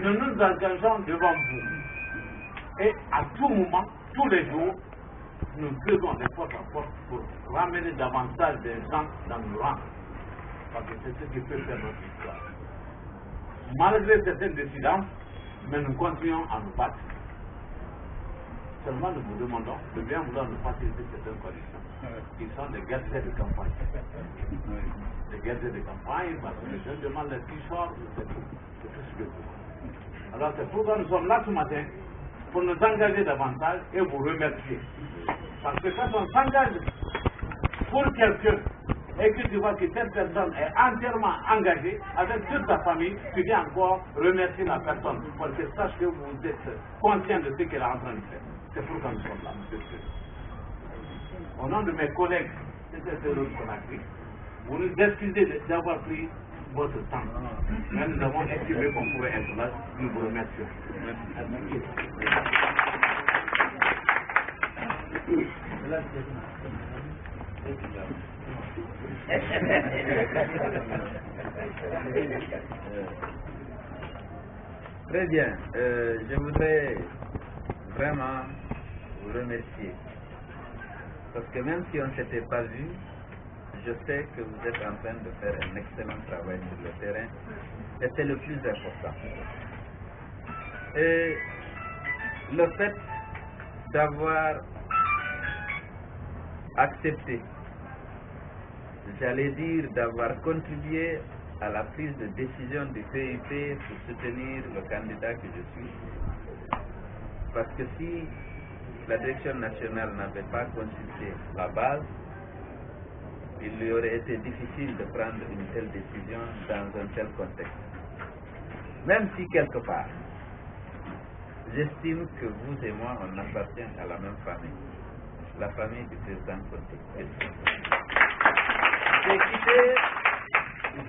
nous nous engageons devant vous. Et à tout moment, tous les jours, nous faisons des forces en force pour ramener davantage de gens dans nos rangs. Parce que c'est ce qui peut faire notre histoire. Malgré certaines décidences, mais nous continuons à nous battre. Seulement nous vous demandons de bien vouloir nous faciliter certaines conditions, qui sont des gadgets de campagne. Des gadgets de campagne, parce que les gens demandent les t-shirts, c'est tout ce que vous. Alors c'est pourquoi nous sommes là ce matin, pour nous engager davantage et vous remercier. Parce que quand on s'engage pour quelqu'un, et que tu vois que cette personne est entièrement engagée avec toute sa famille, tu viens encore remercier la personne pour que sache que vous êtes conscient de ce qu'elle est en train de faire. C'est pourquoi nous sommes là, monsieur le Président. Au nom de mes collègues, c'était ce rôle qu'on a pris. Vous nous excusez d'avoir pris votre temps. Mais nous avons estimé qu'on pouvait être là. Nous vous remercions. Très bien. Je voudrais vraiment vous remercier. Parce que même si on ne s'était pas vu, je sais que vous êtes en train de faire un excellent travail sur le terrain. Et c'est le plus important. Et le fait d'avoir accepté, j'allais dire d'avoir contribué à la prise de décision du PIP pour soutenir le candidat que je suis. Parce que si la direction nationale n'avait pas consulté la base, il lui aurait été difficile de prendre une telle décision dans un tel contexte. Même si quelque part, j'estime que vous et moi, on appartient à la même famille, la famille du président Conté.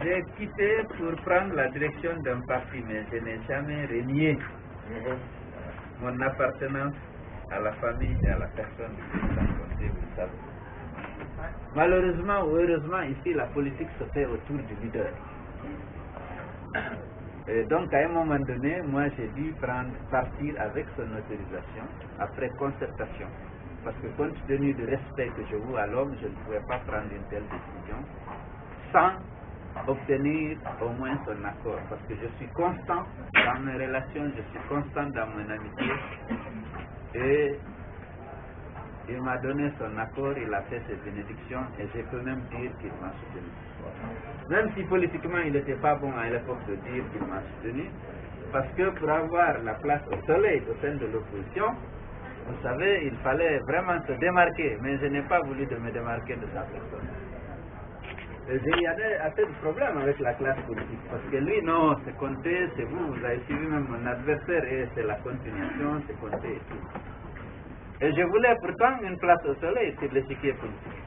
J'ai quitté pour prendre la direction d'un parti, mais je n'ai jamais renié mon appartenance à la famille et à la personne du président Conté, vous le savez. Malheureusement ou heureusement, ici, la politique se fait autour du leader. Et donc, à un moment donné, moi, j'ai dû partir avec son autorisation, après concertation. Parce que compte tenu du respect que je voue à l'homme, je ne pouvais pas prendre une telle décision sans obtenir au moins son accord. Parce que je suis constant dans mes relations, je suis constant dans mon amitié. Et il m'a donné son accord, il a fait ses bénédictions et je peux même dire qu'il m'a soutenu. Même si politiquement il n'était pas bon à l'époque de dire qu'il m'a soutenu, parce que pour avoir la place au soleil au sein de l'opposition, vous savez, il fallait vraiment se démarquer, mais je n'ai pas voulu de me démarquer de sa personne. Il y avait assez de problèmes avec la classe politique, parce que lui, non, c'est Conté, c'est vous, vous avez suivi même mon adversaire et c'est la continuation, c'est Conté et tout. Et je voulais pourtant une place au soleil sur l'échiquier politique.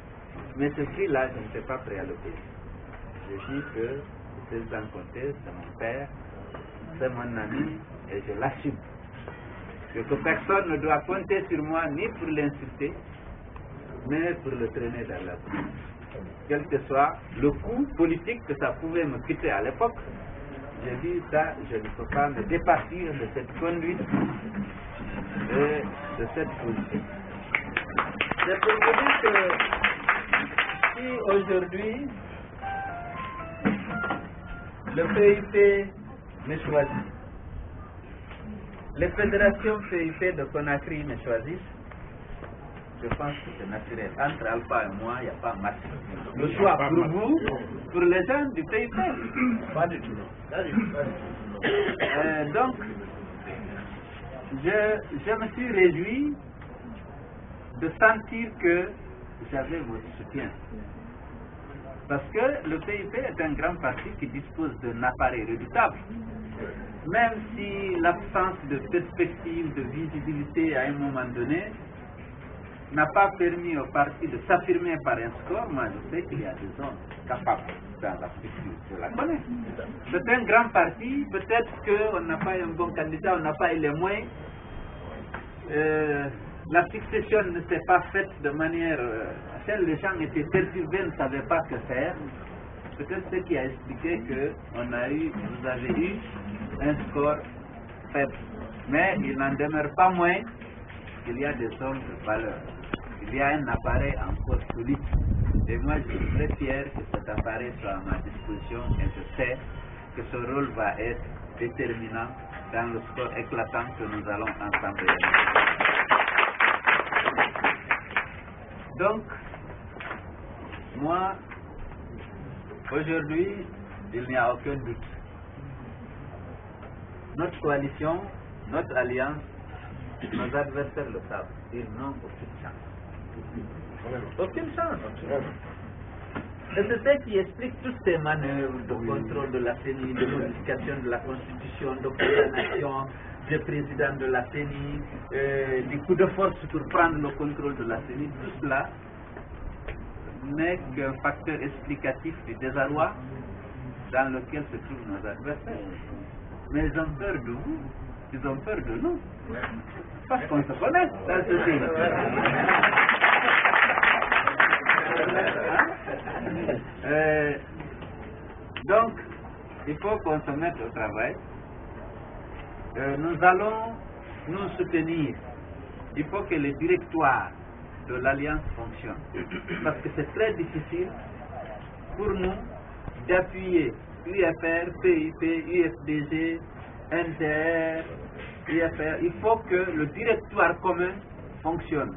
Mais ce prix-là, je ne suis pas prêt à le payer. Je dis que le président Conté, c'est mon père, c'est mon ami, et je l'assume. Que personne ne doit compter sur moi ni pour l'insulter, mais pour le traîner dans la vie. Quel que soit le coût politique que ça pouvait me quitter à l'époque, j'ai dit ça, je ne peux pas me départir de cette conduite et de cette politique. C'est pour vous dire que si aujourd'hui le PIP me choisit, les fédérations PIP de Conakry me choisissent, je pense que c'est naturel. Entre Alpha et moi, il n'y a pas match. Le choix pour vous, pour les gens du PIP. Pas du tout. Donc, je me suis réjoui de sentir que j'avais votre soutien. Parce que le PIP est un grand parti qui dispose d'un appareil redoutable. Même si l'absence de perspective, de visibilité à un moment donné n'a pas permis au parti de s'affirmer par un score, moi je sais qu'il y a des hommes capables dans la structure, je la connais. C'est un grand parti, peut-être qu'on n'a pas un bon candidat, on n'a pas eu les moyens. La succession ne s'est pas faite de manière... les gens étaient perturbés, ne savaient pas que faire. Peut-être ce qui a expliqué que vous avez eu un score faible. Mais il n'en demeure pas moins qu'il y a des hommes de valeur. Il y a un appareil encore solide. Et moi, je suis très fier que cet appareil soit à ma disposition et je sais que ce rôle va être déterminant dans le sport éclatant que nous allons ensemble réaliser. Donc, moi, aujourd'hui, il n'y a aucun doute. Notre coalition, notre alliance, nos adversaires le savent. Ils n'ont aucune chance. Aucune chance. Et c'est ce qui explique toutes ces manœuvres de contrôle de la CENI, de modification de la Constitution, de condamnation des présidents de la CENI, du coup de force pour prendre le contrôle de la CENI. Tout cela n'est qu'un facteur explicatif du désarroi dans lequel se trouvent nos adversaires. Mais ils ont peur de vous, ils ont peur de nous. Parce qu'on se connaît dans ce pays. Donc, il faut qu'on se mette au travail. Nous allons nous soutenir. Il faut que le directoire de l'Alliance fonctionne. Parce que c'est très difficile pour nous d'appuyer UFR, PIP, UFDG, NTR, UFR. Il faut que le directoire commun fonctionne.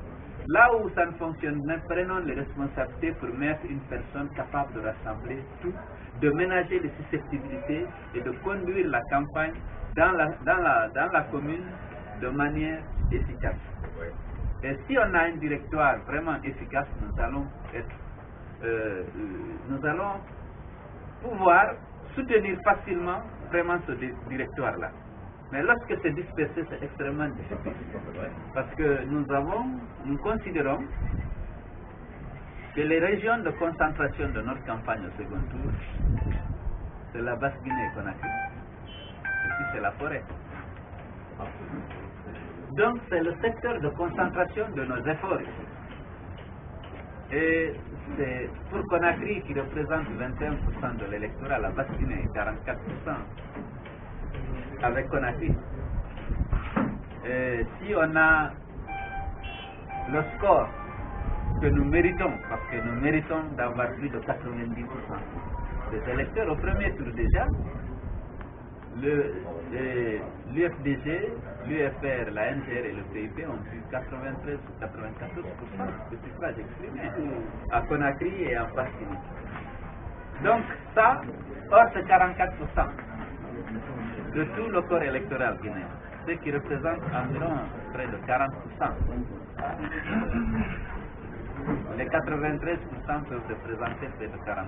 Là où ça ne fonctionne pas, prenons les responsabilités pour mettre une personne capable de rassembler tout, de ménager les susceptibilités et de conduire la campagne dans la commune de manière efficace. Et si on a un directoire vraiment efficace, nous allons pouvoir soutenir facilement vraiment ce directoire-là. Mais lorsque c'est dispersé, c'est extrêmement difficile. Parce que nous considérons que les régions de concentration de notre campagne au second tour, c'est la Basse-Guinée et Conakry. Ici, c'est la forêt. Donc, c'est le secteur de concentration de nos efforts ici. Et c'est pour Conakry qui représente 21% de l'électorat, la Basse-Guinée 44%. Avec Conakry. Et si on a le score que nous méritons, parce que nous méritons d'avoir plus de 90% des électeurs au premier tour déjà, l'UFDG, l'UFR, la NTR et le PIP ont eu 93 ou 94% de suffrages exprimés à Conakry et en Basse-Guinée. Donc ça, or c'est 44% de tout le corps électoral guinéen, ce qui représente environ près de 40%. Les 93% peuvent représenter près de 40%.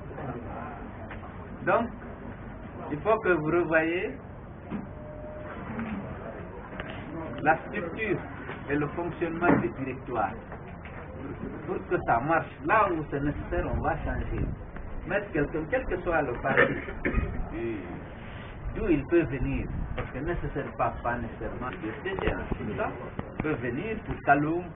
Donc, il faut que vous revoyiez la structure et le fonctionnement du directoire. Pour que ça marche, là où c'est nécessaire, on va changer. Mettre quelqu'un, quel que soit le parti, d'où il peut venir, parce que pas nécessairement de il peut venir pour Kaloum,